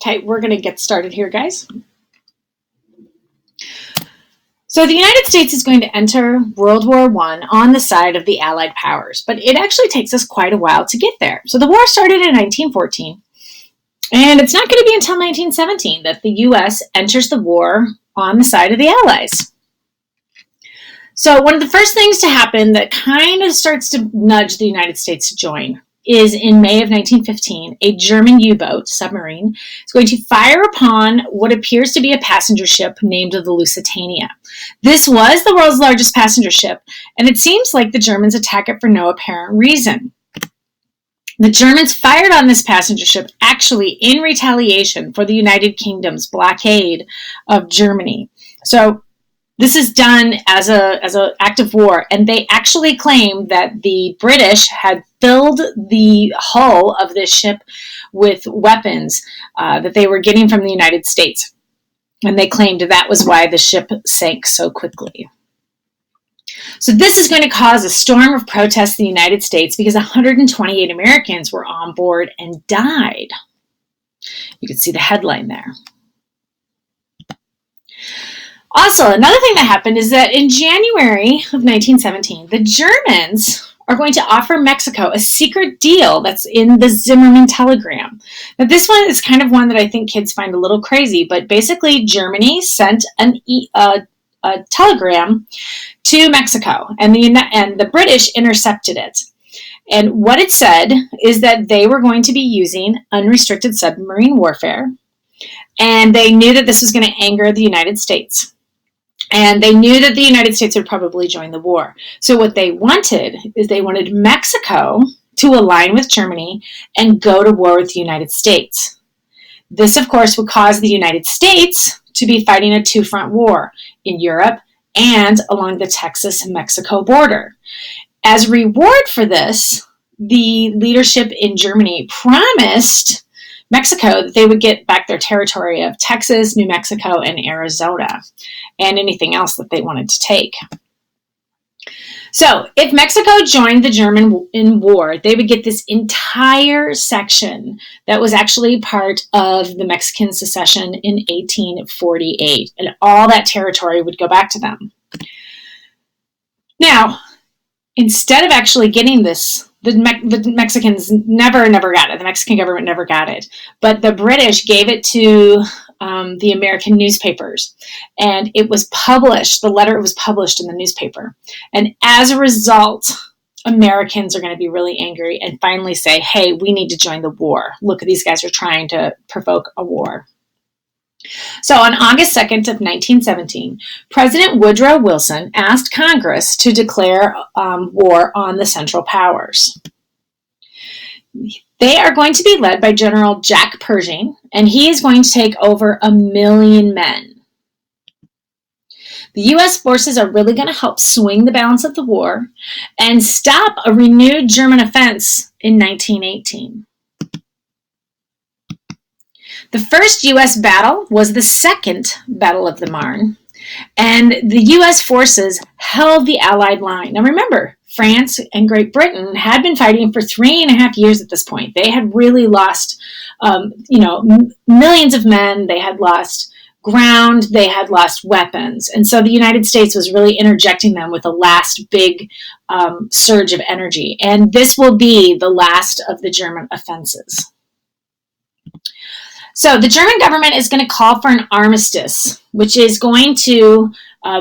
Okay, we're going to get started here, guys. So the United States is going to enter World War I on the side of the Allied powers, but it actually takes us quite a while to get there. So the war started in 1914, and it's not going to be until 1917 that the U.S. enters the war on the side of the Allies. So one of the first things to happen that kind of starts to nudge the United States to join is in May of 1915, a German U-boat submarine is going to fire upon what appears to be a passenger ship named the Lusitania. This was the world's largest passenger ship, and it seems like the Germans attack it for no apparent reason. The Germans fired on this passenger ship actually in retaliation for the United Kingdom's blockade of Germany. So this is done as an act of war, and they actually claim that the British had filled the hull of this ship with weapons that they were getting from the United States. And they claimed that was why the ship sank so quickly. So this is going to cause a storm of protests in the United States because 128 Americans were on board and died. You can see the headline there. Also, another thing that happened is that in January of 1917, the Germans are going to offer Mexico a secret deal that's in the Zimmerman telegram. Now, this one is kind of one that I think kids find a little crazy, but basically Germany sent a telegram to Mexico, and the British intercepted it. And what it said is that they were going to be using unrestricted submarine warfare, and they knew that this was going to anger the United States. And they knew that the United States would probably join the war. So what they wanted is they wanted Mexico to align with Germany and go to war with the United States. This, of course, would cause the United States to be fighting a two-front war in Europe and along the Texas-Mexico border. As a reward for this, the leadership in Germany promised Mexico that they would get back their territory of Texas, New Mexico, and Arizona, and anything else that they wanted to take. So if Mexico joined the German in war, they would get this entire section that was actually part of the Mexican secession in 1848, and all that territory would go back to them. Now, instead of actually getting this, the Mexicans never got it. The Mexican government never got it. But the British gave it to the American newspapers. And it was published. The letter was published in the newspaper. And as a result, Americans are going to be really angry and finally say, hey, we need to join the war. Look, these guys are trying to provoke a war. So on August 2nd of 1917, President Woodrow Wilson asked Congress to declare war on the Central Powers. They are going to be led by General Jack Pershing, and he is going to take over 1 million men. The U.S. forces are really going to help swing the balance of the war and stop a renewed German offense in 1918. The first U.S. battle was the Second Battle of the Marne, and the U.S. forces held the Allied line. Now remember, France and Great Britain had been fighting for 3.5 years at this point. They had really lost, millions of men. They had lost ground. They had lost weapons. And so the United States was really interjecting them with a last big surge of energy. And this will be the last of the German offenses. So the German government is going to call for an armistice, which is going to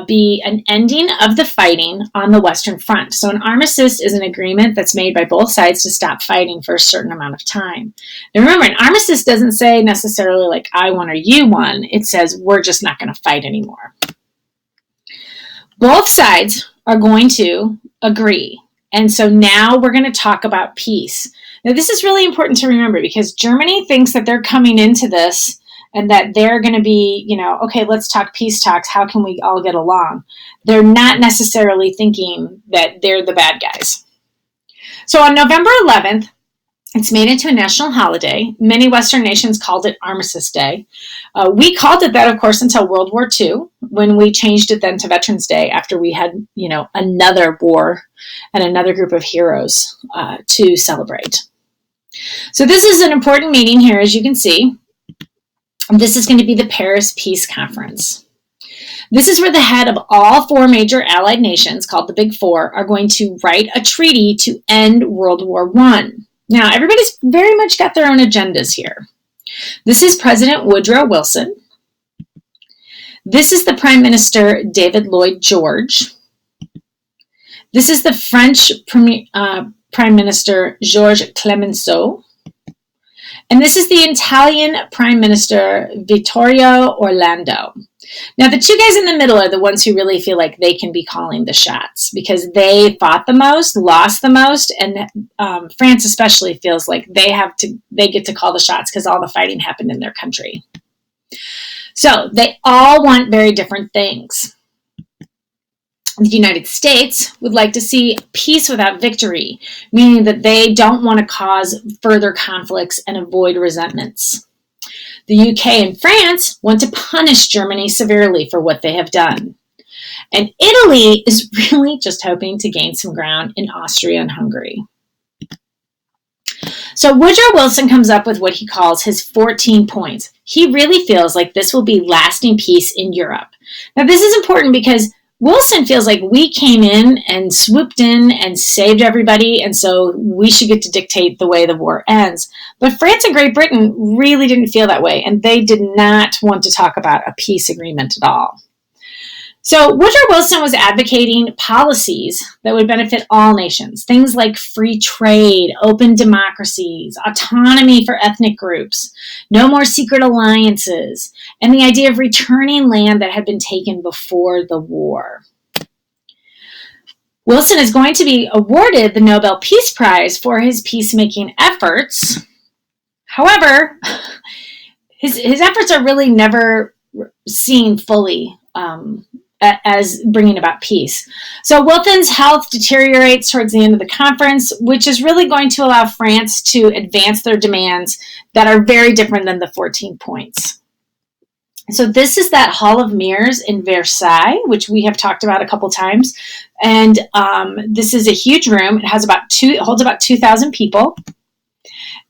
be an ending of the fighting on the Western Front. So an armistice is an agreement that's made by both sides to stop fighting for a certain amount of time. Now remember, an armistice doesn't say necessarily like I won or you won. It says we're just not going to fight anymore. Both sides are going to agree. And so now we're going to talk about peace. Now, this is really important to remember because Germany thinks that they're coming into this and that they're going to be, okay, let's talk peace talks. How can we all get along? They're not necessarily thinking that they're the bad guys. So on November 11th, it's made into a national holiday. Many Western nations called it Armistice Day. We called it that, of course, until World War II, when we changed it then to Veterans Day after we had, another war and another group of heroes to celebrate. So this is an important meeting here, as you can see. This is going to be the Paris Peace Conference. This is where the head of all 4 major allied nations, called the Big Four, are going to write a treaty to end World War I. Now, everybody's very much got their own agendas here. This is President Woodrow Wilson. This is the Prime Minister David Lloyd George. This is the French Prime Minister Georges Clemenceau. And this is the Italian Prime Minister Vittorio Orlando. Now, the 2 guys in the middle are the ones who really feel like they can be calling the shots because they fought the most, lost the most, and France especially feels like they get to call the shots because all the fighting happened in their country. So they all want very different things. The United States would like to see peace without victory, meaning that they don't want to cause further conflicts and avoid resentments. The UK and France want to punish Germany severely for what they have done. And Italy is really just hoping to gain some ground in Austria and Hungary. So Woodrow Wilson comes up with what he calls his 14 points. He really feels like this will be lasting peace in Europe. Now, this is important because Wilson feels like we came in and swooped in and saved everybody, and so we should get to dictate the way the war ends. But France and Great Britain really didn't feel that way, and they did not want to talk about a peace agreement at all. So Woodrow Wilson was advocating policies that would benefit all nations, things like free trade, open democracies, autonomy for ethnic groups, no more secret alliances, and the idea of returning land that had been taken before the war. Wilson is going to be awarded the Nobel Peace Prize for his peacemaking efforts. However, his efforts are really never seen fully as bringing about peace. So Wilson's health deteriorates towards the end of the conference, which is really going to allow France to advance their demands that are very different than the 14 points. So this is that Hall of Mirrors in Versailles, which we have talked about a couple times. And this is a huge room. It holds about 2,000 people.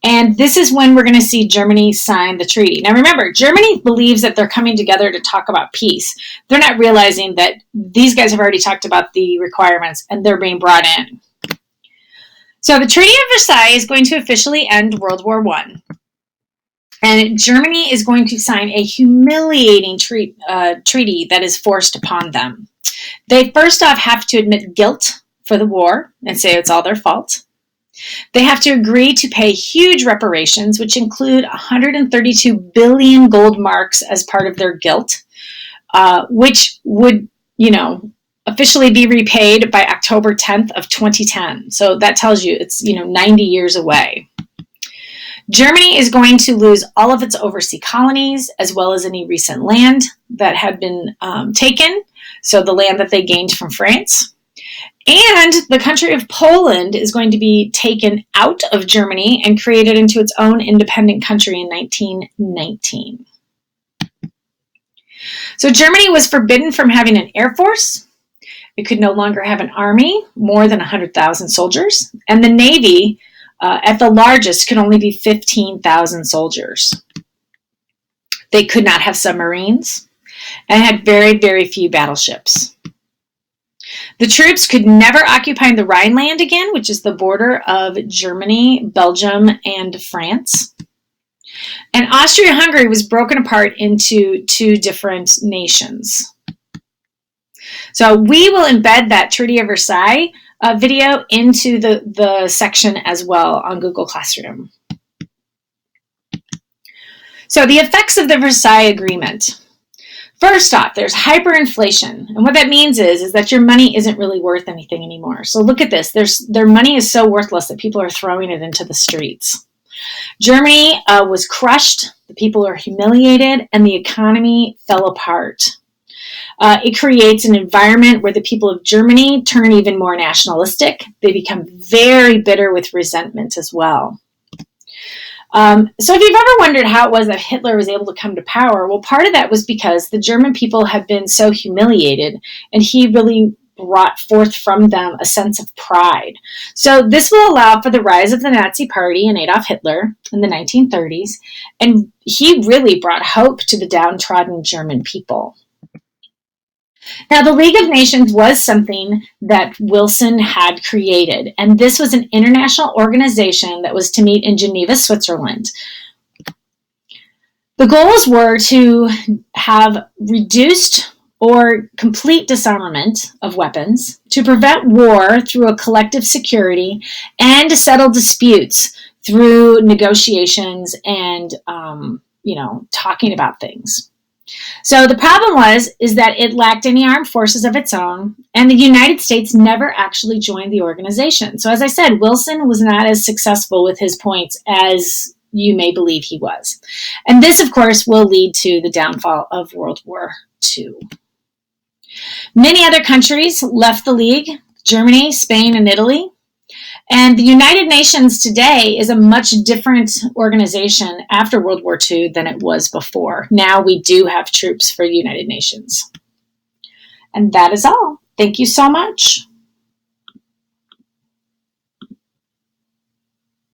And this is when we're going to see Germany sign the treaty. Now remember, Germany believes that they're coming together to talk about peace. They're not realizing that these guys have already talked about the requirements and they're being brought in. So the Treaty of Versailles is going to officially end World War I. And Germany is going to sign a humiliating treaty that is forced upon them. They first off have to admit guilt for the war and say it's all their fault. They have to agree to pay huge reparations, which include 132 billion gold marks as part of their guilt, which would, officially be repaid by October 10th of 2010. So that tells you it's, 90 years away. Germany is going to lose all of its overseas colonies, as well as any recent land that had been taken, so the land that they gained from France. And the country of Poland is going to be taken out of Germany and created into its own independent country in 1919. So Germany was forbidden from having an air force. It could no longer have an army, more than 100,000 soldiers. And the Navy, at the largest, could only be 15,000 soldiers. They could not have submarines and had very, very few battleships. The troops could never occupy the Rhineland again, which is the border of Germany, Belgium, and France. And Austria-Hungary was broken apart into 2 different nations. So we will embed that Treaty of Versailles video into the section as well on Google Classroom. So the effects of the Versailles Agreement. First off, there's hyperinflation. And what that means is that your money isn't really worth anything anymore. So look at this. Their money is so worthless that people are throwing it into the streets. Germany was crushed. The people are humiliated, and the economy fell apart. It creates an environment where the people of Germany turn even more nationalistic. They become very bitter with resentment as well. So if you've ever wondered how it was that Hitler was able to come to power, well, part of that was because the German people had been so humiliated, and he really brought forth from them a sense of pride. So this will allow for the rise of the Nazi Party and Adolf Hitler in the 1930s, and he really brought hope to the downtrodden German people. Now, the League of Nations was something that Wilson had created, and this was an international organization that was to meet in Geneva, Switzerland. The goals were to have reduced or complete disarmament of weapons, to prevent war through a collective security, and to settle disputes through negotiations and, talking about things. So the problem is that it lacked any armed forces of its own, and the United States never actually joined the organization. So as I said, Wilson was not as successful with his points as you may believe he was. And this, of course, will lead to the downfall of World War II. Many other countries left the League: Germany, Spain, and Italy. And the United Nations today is a much different organization after World War II than it was before. Now we do have troops for the United Nations. And that is all. Thank you so much.